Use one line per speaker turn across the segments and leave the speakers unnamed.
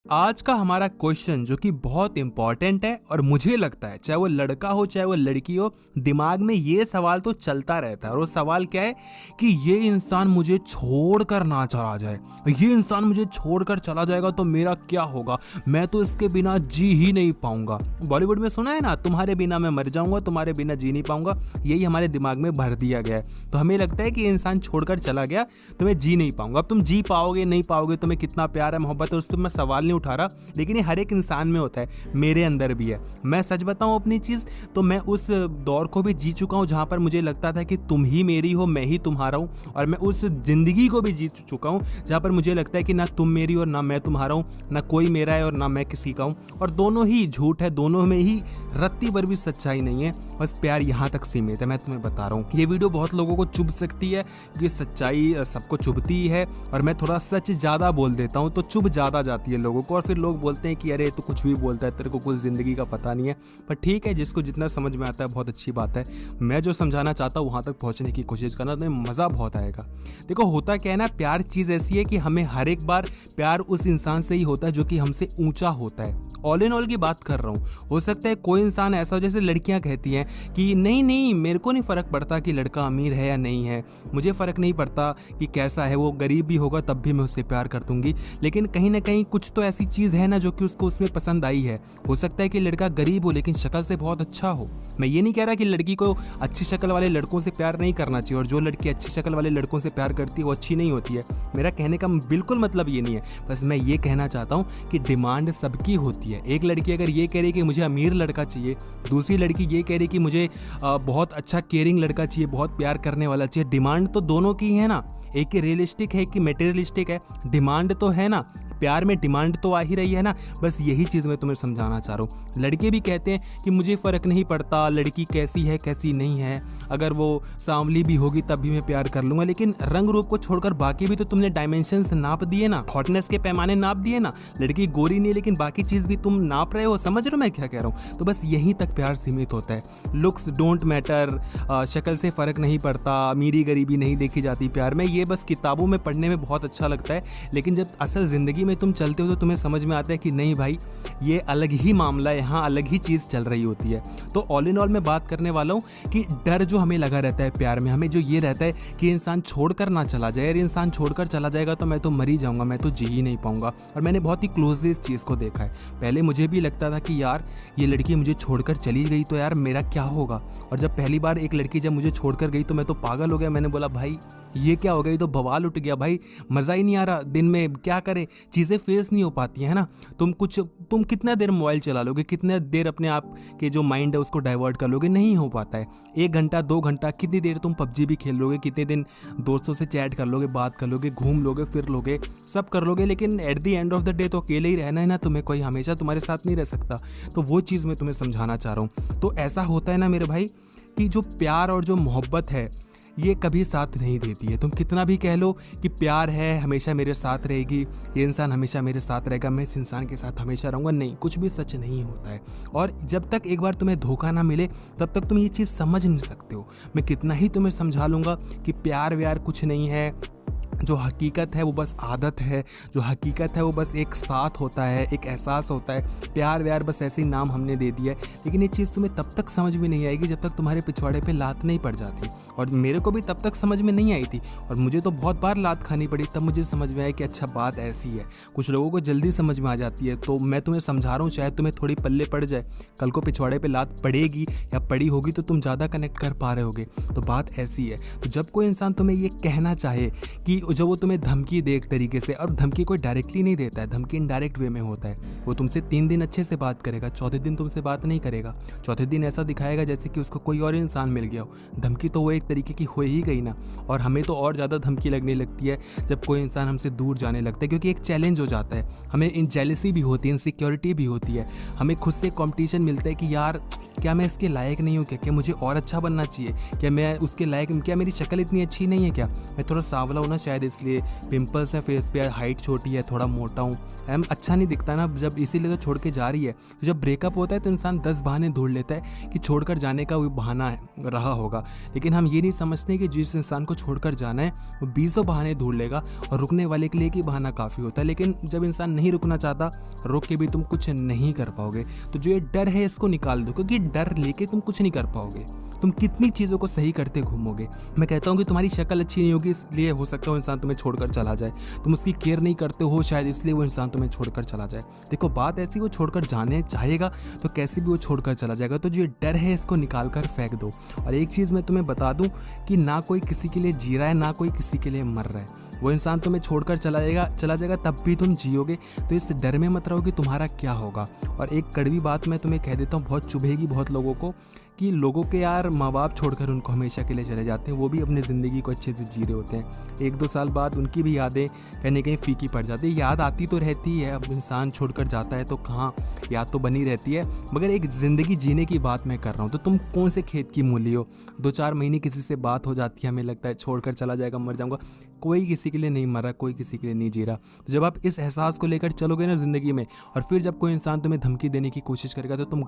आज का हमारा क्वेश्चन जो कि बहुत इंपॉर्टेंट है और मुझे लगता है चाहे वो लड़का हो चाहे वो लड़की हो, दिमाग में ये सवाल तो चलता रहता है। और वो सवाल क्या है कि ये इंसान मुझे छोड़कर ना चला जाए, ये इंसान मुझे छोड़कर चला जाएगा तो मेरा क्या होगा, मैं तो इसके बिना जी ही नहीं पाऊंगा। बॉलीवुड में सुना है ना, तुम्हारे बिना मैं मर जाऊंगा, तुम्हारे बिना जी नहीं पाऊंगा। यही हमारे दिमाग में भर दिया गया है। तो हमें लगता है कि ये इंसान छोड़कर चला गया तो मैं जी नहीं पाऊंगा। अब तुम जी पाओगे नहीं पाओगे, तुम्हें कितना प्यार है मोहब्बत है, उस पर मैं सवाल नहीं उठा रहा, लेकिन ये हर एक इंसान में होता है, मेरे अंदर भी है। मैं सच बताऊं अपनी चीज तो मैं उस दौर को भी जी चुका हूं जहां पर मुझे लगता था कि तुम ही मेरी हो मैं ही तुम्हारा हूं। और मैं उस जिंदगी को भी जी चुका हूं जहां पर मुझे लगता है कि ना तुम मेरी और ना मैं तुम्हारा हूं, ना कोई मेरा है और ना मैं किसी का हूं। और दोनों ही झूठ है, दोनों में ही रत्ती भर भी सच्चाई नहीं है। बस प्यार यहां तक सीमित है। मैं तुम्हें बता रहा हूं, ये वीडियो बहुत लोगों को चुभ सकती है क्योंकि सच्चाई सबको चुभती है और मैं थोड़ा सच ज्यादा बोल देता हूं तो चुभ ज्यादा जाती है लोगों को। और फिर लोग बोलते हैं कि अरे तू कुछ भी बोलता है, तेरे को कुछ ज़िंदगी का पता नहीं है। पर ठीक है, जिसको जितना समझ में आता है बहुत अच्छी बात है। मैं जो समझाना चाहता हूँ वहाँ तक पहुँचने की कोशिश करना, तो मज़ा बहुत आएगा। देखो होता क्या है ना, प्यार चीज़ ऐसी है कि हमें हर एक बार प्यार उस इंसान से ही होता है जो कि हमसे ऊंचा होता है। ऑल इन ऑल की बात कर रहा हूँ। हो सकता है कोई इंसान ऐसा हो, जैसे लड़कियां कहती हैं कि नहीं नहीं मेरे को नहीं फ़र्क पड़ता कि लड़का अमीर है या नहीं है, मुझे फ़र्क नहीं पड़ता कि कैसा है, वो गरीब भी होगा तब भी मैं उससे प्यार कर दूंगी। लेकिन कहीं ना कहीं कुछ तो ऐसी चीज़ है ना जो कि उसको उसमें पसंद आई है। हो सकता है कि लड़का गरीब हो लेकिन शक्ल से बहुत अच्छा हो। मैं ये नहीं कह रहा कि लड़की को अच्छी शक्ल वाले लड़कों से प्यार नहीं करना चाहिए और जो लड़की अच्छी शक्ल वाले लड़कों से प्यार करती है वो अच्छी नहीं होती है। मेरा कहने का बिल्कुल मतलब ये नहीं है। बस मैं ये कहना चाहता हूँ कि डिमांड सबकी होती है। एक लड़की अगर ये कह रही कि मुझे अमीर लड़का चाहिए, दूसरी लड़की ये कह रही कि मुझे बहुत अच्छा केयरिंग लड़का चाहिए, बहुत प्यार करने वाला चाहिए, डिमांड तो दोनों की है ना। एक रियलिस्टिक है कि मटेरियलिस्टिक है, डिमांड तो है ना। प्यार में डिमांड तो आ ही रही है ना। बस यही चीज़ मैं तुम्हें समझाना चाह रहा हूँ। लड़के भी कहते हैं कि मुझे फ़र्क नहीं पड़ता लड़की कैसी है कैसी नहीं है, अगर वो सांवली भी होगी तब भी मैं प्यार कर लूँगा। लेकिन रंग रूप को छोड़कर बाकी भी तो तुमने डायमेंशंस नाप दिए ना, हॉटनेस के पैमाने नाप दिए ना। लड़की गोरी नहीं लेकिन बाकी चीज़ भी तुम नाप रहे हो। समझ रहे हो मैं क्या कह रहा हूँ? तो बस यहीं तक प्यार सीमित होता है। लुक्स डोंट मैटर, शक्ल से फ़र्क नहीं पड़ता, अमीरी गरीबी नहीं देखी जाती प्यार में। ये बस किताबों में पढ़ने में बहुत अच्छा लगता है, लेकिन जब असल ज़िंदगी में तुम चलते हो तो तुम्हें समझ में आता है कि नहीं भाई, ये अलग ही मामला है, यहाँ अलग ही चीज़ चल रही होती है। तो ऑल इन ऑल मैं बात करने वाला हूँ कि डर जो हमें लगा रहता है प्यार में, हमें जो ये रहता है कि इंसान छोड़कर ना चला जाए, यार इंसान छोड़कर चला जाएगा तो मैं तो मर ही जाऊँगा, मैं तो जी ही नहीं पाऊँगा। और मैंने बहुत ही क्लोजली इस चीज़ को देखा है। पहले मुझे भी लगता था कि यार ये लड़की मुझे छोड़कर चली गई तो यार मेरा क्या होगा। और जब पहली बार एक लड़की जब मुझे छोड़कर गई तो मैं तो पागल हो गया। मैंने बोला भाई ये क्या हो गई, तो बवाल उठ गया भाई, मज़ा ही नहीं आ रहा। दिन में क्या करें, चीज़ें फेस नहीं हो पाती है ना। तुम कितना देर मोबाइल चला लोगे, कितने देर अपने आप के जो माइंड है उसको डाइवर्ट कर लोगे, नहीं हो पाता है। 1 घंटा 2 घंटा कितनी देर तुम पबजी भी खेल लोगे, कितने दिन दोस्तों से चैट कर लोगे, बात कर लोगे, घूम लोगे, फिर लोगे, सब कर लोगे, लेकिन at the end of the day तो अकेले ही रहना है ना तुम्हें, कोई हमेशा तुम्हारे साथ नहीं रह सकता। तो वो चीज़ मैं तुम्हें समझाना चाह रहा हूँ। तो ऐसा होता है ना मेरे भाई कि जो प्यार और जो मोहब्बत है ये कभी साथ नहीं देती है। तुम कितना भी कह लो कि प्यार है, हमेशा मेरे साथ रहेगी, ये इंसान हमेशा मेरे साथ रहेगा, मैं इस इंसान के साथ हमेशा रहूँगा, नहीं, कुछ भी सच नहीं होता है। और जब तक एक बार तुम्हें धोखा ना मिले तब तक तुम ये चीज़ समझ नहीं सकते हो। मैं कितना ही तुम्हें समझा लूँगा कि प्यार व्यार कुछ नहीं है, जो हकीकत है वो बस आदत है, जो हकीकत है वो बस एक साथ होता है, एक एहसास होता है। प्यार व्यार बस ऐसे ही नाम हमने दे दिया है। लेकिन ये चीज़ तुम्हें तब तक समझ में नहीं आएगी जब तक तुम्हारे पिछवाड़े पे लात नहीं पड़ जाती। और मेरे को भी तब तक समझ में नहीं आई थी और मुझे तो बहुत बार लात खानी पड़ी, तब मुझे समझ में आया कि अच्छा बात ऐसी है। कुछ लोगों को जल्दी समझ में आ जाती है। तो मैं तुम्हें समझा रहा हूँ, शायद तुम्हें थोड़ी पल्ले पड़ जाए, कल को पिछवाड़े पे लात पड़ेगी या पड़ी होगी तो तुम ज़्यादा कनेक्ट कर पा रहे होगे। तो बात ऐसी है। तो जब कोई इंसान तुम्हें ये कहना चाहे कि जो वो तुम्हें धमकी दे एक तरीके से, और धमकी कोई डायरेक्टली नहीं देता है, धमकी इनडायरेक्ट वे में होता है। वो तुमसे 3 दिन अच्छे से बात करेगा, चौथे दिन तुमसे बात नहीं करेगा, चौथे दिन ऐसा दिखाएगा जैसे कि उसको कोई और इंसान मिल गया हो। धमकी तो वो एक तरीके की हो ही गई ना। और हमें तो और ज़्यादा धमकी लगने लगती है जब कोई इंसान हमसे दूर जाने लगता है, क्योंकि एक चैलेंज हो जाता है। हमें इन जेलसी भी होती है, इनसिक्योरिटी भी होती है, हमें खुद से कॉम्पिटिशन मिलता है कि यार क्या मैं इसके लायक नहीं हूँ क्या मुझे और अच्छा बनना चाहिए, क्या मैं उसके लायक, क्या मेरी शक्ल इतनी अच्छी नहीं है क्या, मैं थोड़ा सांवला हूँ ना शायद इसलिए, पिंपल्स हैं फेस पे, हाइट छोटी है, थोड़ा मोटा हूँ, अच्छा नहीं दिखता ना जब, इसीलिए तो छोड़ के जा रही है। जब ब्रेकअप होता है तो इंसान 10 बहाने ढूंढ लेता है कि छोड़कर जाने का वो बहाना रहा होगा, लेकिन हम ये नहीं समझते कि जिस इंसान को छोड़कर जाना है वो 20 बहाने ढूंढ लेगा और रुकने वाले के लिए कि बहाना काफ़ी होता है। लेकिन जब इंसान नहीं रुकना चाहता, रोक के भी तुम कुछ नहीं कर पाओगे। तो जो ये डर है इसको निकाल दो, क्योंकि डर लेके तुम कुछ नहीं कर पाओगे। तुम कितनी चीज़ों को सही करते घूमोगे। मैं कहता हूँ कि तुम्हारी शक्ल अच्छी नहीं होगी इसलिए हो सकता है वो इंसान तुम्हें छोड़कर चला जाए, तुम उसकी केयर नहीं करते हो शायद इसलिए वो इंसान तुम्हें छोड़कर चला जाए। देखो बात ऐसी, वो छोड़कर जाने चाहेगा तो कैसे भी वो छोड़कर चला जाएगा। तो जो डर है इसको निकाल कर फेंक दो। और एक चीज़ मैं तुम्हें बता दूं कि ना कोई किसी के लिए जी रहा है, ना कोई किसी के लिए मर रहा है। वो इंसान तुम्हें छोड़कर चला जाएगा तब भी तुम जियोगे। तो इस डर में मत रहो कि तुम्हारा क्या होगा। और एक कड़वी बात मैं तुम्हें कह देता हूँ, बहुत चुभेगी बहुत लोगों को, कि लोगों के यार माँ बाप छोड़कर उनको हमेशा के लिए चले जाते हैं, वो भी अपनी ज़िंदगी को अच्छे से जी रहे होते हैं। 1-2 साल बाद उनकी भी यादें कहीं ना कहीं फीकी पड़ जाती है। याद आती तो रहती है, अब इंसान छोड़कर जाता है तो कहाँ याद तो बनी रहती है, मगर एक ज़िंदगी जीने की बात मैं कर रहा हूँ। तो तुम कौन से खेत की मूली हो। 2-4 महीने किसी से बात हो जाती है, हमें लगता है छोड़कर चला जाएगा, मर जाऊँगा। कोई किसी के लिए नहीं मर रहा, कोई किसी के लिए नहीं जी रहा। तो जब आप इस एहसास को लेकर चलोगे ना ज़िंदगी में, और फिर जब कोई इंसान तुम्हें धमकी देने की कोशिश करेगा तो तुम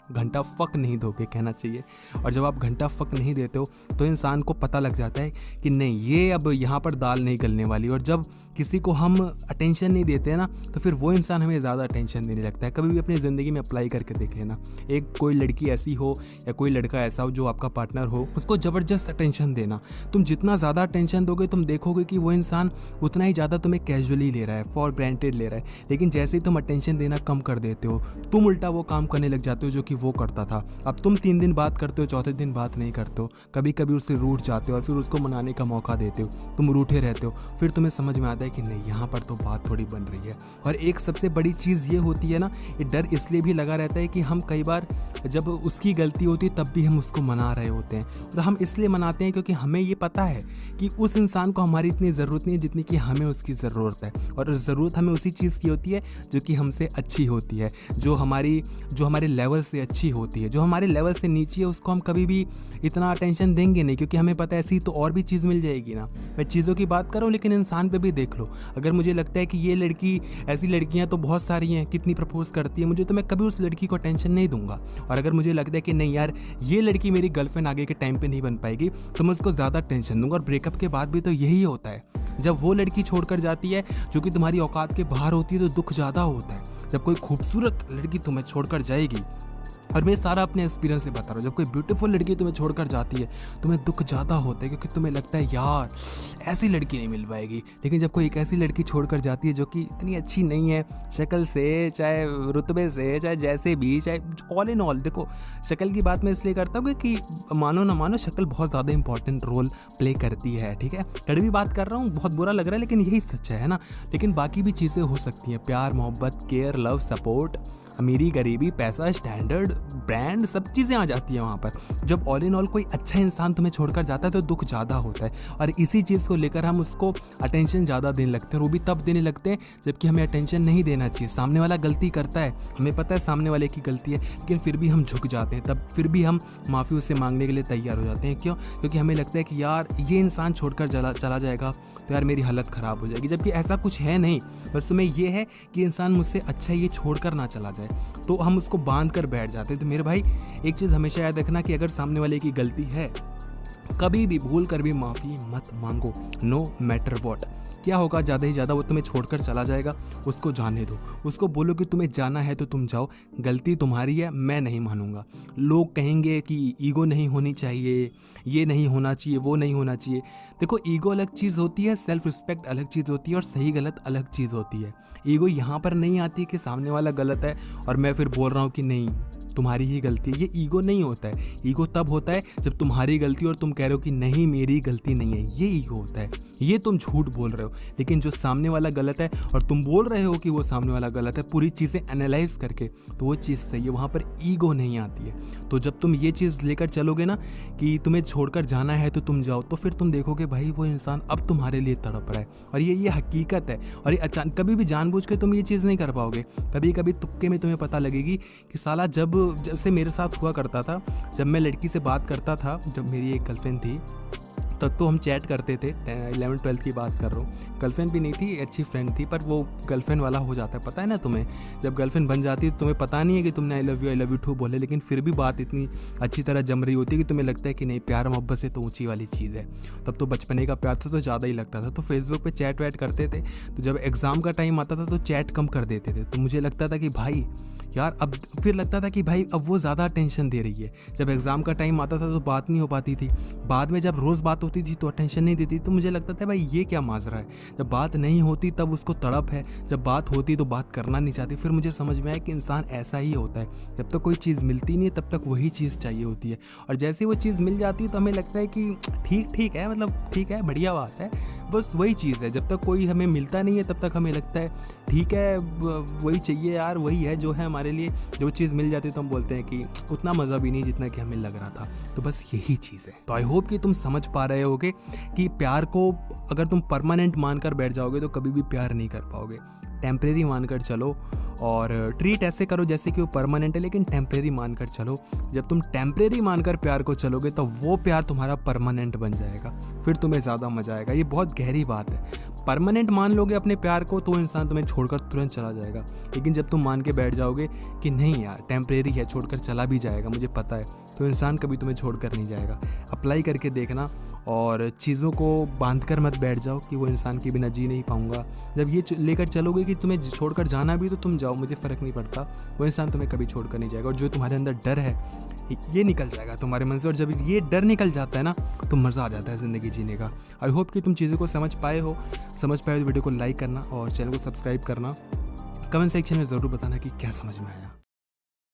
घंटा फक नहीं दोगे कहना चाहिए। और जब आप घंटा फक नहीं देते हो तो इंसान को पता लग जाता है कि नहीं, ये अब यहाँ पर दाल नहीं गलने वाली। और जब किसी को हम अटेंशन नहीं देते हैं ना, तो फिर वो इंसान हमें ज़्यादा अटेंशन देने लगता है। कभी भी अपनी ज़िंदगी में अप्लाई करके देख लेना, एक कोई लड़की ऐसी हो या कोई लड़का ऐसा हो जो आपका पार्टनर हो, उसको ज़बरदस्त अटेंशन देना। तुम जितना ज़्यादा अटेंशन दोगे तुम देखोगे कि वो इंसान उतना ही ज़्यादा तुम्हें कैजुअली ले रहा है, फॉर ग्रांटेड ले रहा है। लेकिन जैसे ही तुम अटेंशन देना कम कर देते हो, तुम उल्टा वो काम करने लग जाते हो जो वो करता था। अब तुम 3 दिन बात करते हो, चौथे दिन बात नहीं करते हो, कभी कभी उससे रूठ जाते हो और फिर उसको मनाने का मौका देते हो, तुम रूठे रहते हो। फिर तुम्हें समझ में आता है कि नहीं, यहाँ पर तो बात थोड़ी बन रही है। और एक सबसे बड़ी चीज़ ये होती है ना, ये डर इसलिए भी लगा रहता है कि हम कई बार जब उसकी गलती होती है तब भी हम उसको मना रहे होते हैं। और हम इसलिए मनाते हैं क्योंकि हमें ये पता है कि उस इंसान को हमारी इतनी ज़रूरत नहीं है जितनी कि हमें उसकी ज़रूरत है। और ज़रूरत हमें उसी चीज़ की होती है जो कि हमसे अच्छी होती है, जो हमारे लेवल से अच्छी होती है। जो हमारे लेवल से नीचे है उसको हम कभी भी इतना अटेंशन देंगे नहीं, क्योंकि हमें पता है ऐसी तो और भी चीज़ मिल जाएगी ना। मैं चीज़ों की बात कर रहा हूँ लेकिन इंसान पे भी देख लो। अगर मुझे लगता है कि ये लड़की, ऐसी लड़कियाँ तो बहुत सारी हैं, कितनी प्रपोज करती है मुझे, तो मैं कभी उस लड़की को टेंशन नहीं दूंगा। और अगर मुझे लगता है कि नहीं यार, ये लड़की मेरी गर्लफ्रेंड आगे के टाइम पे नहीं बन पाएगी, तो मैं उसको ज़्यादा टेंशन दूंगा। और ब्रेकअप के बाद भी तो यही होता है। जब वो लड़की छोड़कर जाती है जो कि तुम्हारी औकात के बाहर होती है तो दुख ज़्यादा होता है। जब कोई खूबसूरत लड़की तुम्हें छोड़कर जाएगी, और मैं सारा अपने एक्सपीरियंस से बता रहा हूँ, जब कोई ब्यूटीफुल लड़की तुम्हें छोड़कर जाती है तुम्हें दुख ज़्यादा होता है, क्योंकि तुम्हें लगता है यार ऐसी लड़की नहीं मिल पाएगी। लेकिन जब कोई एक ऐसी लड़की छोड़कर जाती है जो कि इतनी अच्छी नहीं है, शक्ल से, चाहे रुतबे से, चाहे जैसे भी, चाहे ऑल इन ऑल, देखो शक्ल की बात मैं इसलिए करता हूँ कि मानो ना मानो शक्ल बहुत ज़्यादा इंपॉर्टेंट रोल प्ले करती है, ठीक है। कड़वी बात कर रहा हूँ, बहुत बुरा लग रहा है लेकिन यही सच है ना। लेकिन बाकी भी चीज़ें हो सकती हैं, प्यार, मोहब्बत, केयर, लव, सपोर्ट, अमीरी, गरीबी, पैसा, स्टैंडर्ड, ब्रांड, सब चीज़ें आ जाती हैं वहाँ पर। जब ऑल इन ऑल कोई अच्छा इंसान तुम्हें छोड़कर जाता है तो दुख ज़्यादा होता है। और इसी चीज़ को लेकर हम उसको अटेंशन ज़्यादा देने लगते हैं। वो भी तब देने लगते हैं जबकि हमें अटेंशन नहीं देना चाहिए। सामने वाला गलती करता है, हमें पता है सामने वाले की गलती है, लेकिन फिर भी हम झुक जाते हैं। तब फिर भी हम माफ़ी उससे मांगने के लिए तैयार हो जाते हैं। क्यों? क्योंकि हमें लगता है कि यार ये इंसान छोड़कर चला जाएगा तो यार मेरी हालत ख़राब हो जाएगी। जबकि ऐसा कुछ है नहीं, बस तुम्हें ये है कि इंसान मुझसे अच्छा ये छोड़कर ना चला जाए, तो हम उसको बांध कर बैठ जाते हैं। तो मेरे भाई एक चीज़ हमेशा याद रखना कि अगर सामने वाले की गलती है, कभी भी भूल कर भी माफ़ी मत मांगो, नो मैटर वॉट। क्या होगा, ज़्यादा ही ज़्यादा वो तुम्हें छोड़कर चला जाएगा, उसको जाने दो। उसको बोलो कि तुम्हें जाना है तो तुम जाओ, गलती तुम्हारी है, मैं नहीं मानूंगा। लोग कहेंगे कि ईगो नहीं होनी चाहिए, ये नहीं होना चाहिए, वो नहीं होना चाहिए। देखो ईगो अलग चीज़ होती है, सेल्फ रिस्पेक्ट अलग चीज़ होती है, और सही गलत अलग चीज़ होती है। ईगो यहाँ पर नहीं आती कि सामने वाला गलत है और मैं फिर बोल रहा हूँ कि नहीं तुम्हारी ही गलती है। ये ईगो नहीं होता है। ईगो तब होता है जब तुम्हारी गलती और तुम कह रहे हो कि नहीं मेरी गलती नहीं है, ये ईगो होता है। ये तुम झूठ बोल रहे हो। लेकिन जो सामने वाला गलत है और तुम बोल रहे हो कि वो सामने वाला गलत है, पूरी चीज़ें एनालाइज करके, तो वो चीज़ सही है, वहाँ पर ईगो नहीं आती है। तो जब तुम ये चीज़ लेकर चलोगे ना कि तुम्हें छोड़कर जाना है तो तुम जाओ, तो फिर तुम देखोगे भाई वो इंसान अब तुम्हारे लिए तड़प रहा है। और ये हकीकत है। और ये अचानक कभी भी जानबूझ के तुम ये चीज़ नहीं कर पाओगे। कभी कभी तुक्के में तुम्हें पता लगेगी कि साला जब जैसे मेरे साथ हुआ करता था, जब मैं लड़की से बात करता था, जब मेरी एक गर्लफ्रेंड थी, तब तो हम चैट करते थे। 11th-12th की बात कर रहा हूँ। गर्लफ्रेंड भी नहीं थी, अच्छी फ्रेंड थी, पर वो गर्लफ्रेंड वाला हो जाता है, पता है ना तुम्हें। जब गर्लफ्रेंड बन जाती है तो तुम्हें पता नहीं है कि तुमने आई लव यू टू बोले, लेकिन फिर भी बात इतनी अच्छी तरह जम रही होती है कि तुम्हें लगता है कि नहीं, प्यार मोहब्बत से तो ऊँची वाली चीज़ है। तब तो बचपने का प्यार था तो ज़्यादा ही लगता था। तो फेसबुक पर चैट वैट करते थे, तो जब एग्ज़ाम का टाइम आता था तो चैट कम कर देते थे। तो मुझे लगता था कि भाई यार, अब फिर लगता था कि भाई अब वो ज़्यादा टेंशन दे रही है। जब एग्ज़ाम का टाइम आता था तो बात नहीं हो पाती थी। बाद में जब रोज़ बात होती थी तो अटेंशन नहीं देती, तो मुझे लगता था भाई ये क्या माजरा है। जब बात नहीं होती तब उसको तड़प है, जब बात होती तो बात करना नहीं चाहती। फिर मुझे समझ में आया कि इंसान ऐसा ही होता है, जब तक कोई चीज़ मिलती नहीं है तब तक वही चीज़ चाहिए होती है, और जैसे वो चीज़ मिल जाती है तो हमें लगता है कि ठीक है, मतलब ठीक है, बढ़िया बात है, बस वही चीज़ है। जब तक कोई हमें मिलता नहीं है तब तक हमें लगता है ठीक है, वही चाहिए यार, वही है जो है हमारे लिए। जो चीज़ मिल जाती है तो हम बोलते हैं कि उतना मज़ा भी नहीं जितना कि हमें लग रहा था। तो बस यही चीज़ है। तो आई होप कि तुम समझ पा रहे होगे कि प्यार को अगर तुम परमानेंट मानकर बैठ जाओगे तो कभी भी प्यार नहीं कर पाओगे। टेम्परेरी मानकर चलो और ट्रीट ऐसे करो जैसे कि वो परमानेंट है, लेकिन टेम्परेरी मानकर चलो। जब तुम टेम्परेरी मानकर प्यार को चलोगे तो वो प्यार तुम्हारा परमानेंट बन जाएगा, फिर तुम्हें ज़्यादा मज़ा आएगा। ये बहुत गहरी बात है। परमानेंट मान लोगे अपने प्यार को तो इंसान तुम्हें छोड़कर तुरंत चला जाएगा, लेकिन जब तुम मान के बैठ जाओगे कि नहीं यार टेम्परेरी है, छोड़कर चला भी जाएगा, मुझे पता है, तो इंसान कभी तुम्हें छोड़कर नहीं जाएगा। अप्लाई करके देखना और चीज़ों को बांध कर मत बैठ जाओ कि वो इंसान के बिना जी नहीं पाऊँगा। जब ये लेकर चलोगे कि तुम्हें छोड़कर जाना भी तो तुम जाओ, मुझे फ़र्क नहीं पड़ता, वो इंसान तुम्हें कभी छोड़कर नहीं जाएगा। और जो तुम्हारे अंदर डर है ये निकल जाएगा तुम्हारे मन से, और जब ये डर निकल जाता है ना तो मज़ा आ जाता है ज़िंदगी जीने का। आई होप कि तुम चीज़ों को समझ पाए हो तो वीडियो को लाइक करना और चैनल को सब्सक्राइब करना। कमेंट सेक्शन में ज़रूर बताना कि क्या समझ में आया।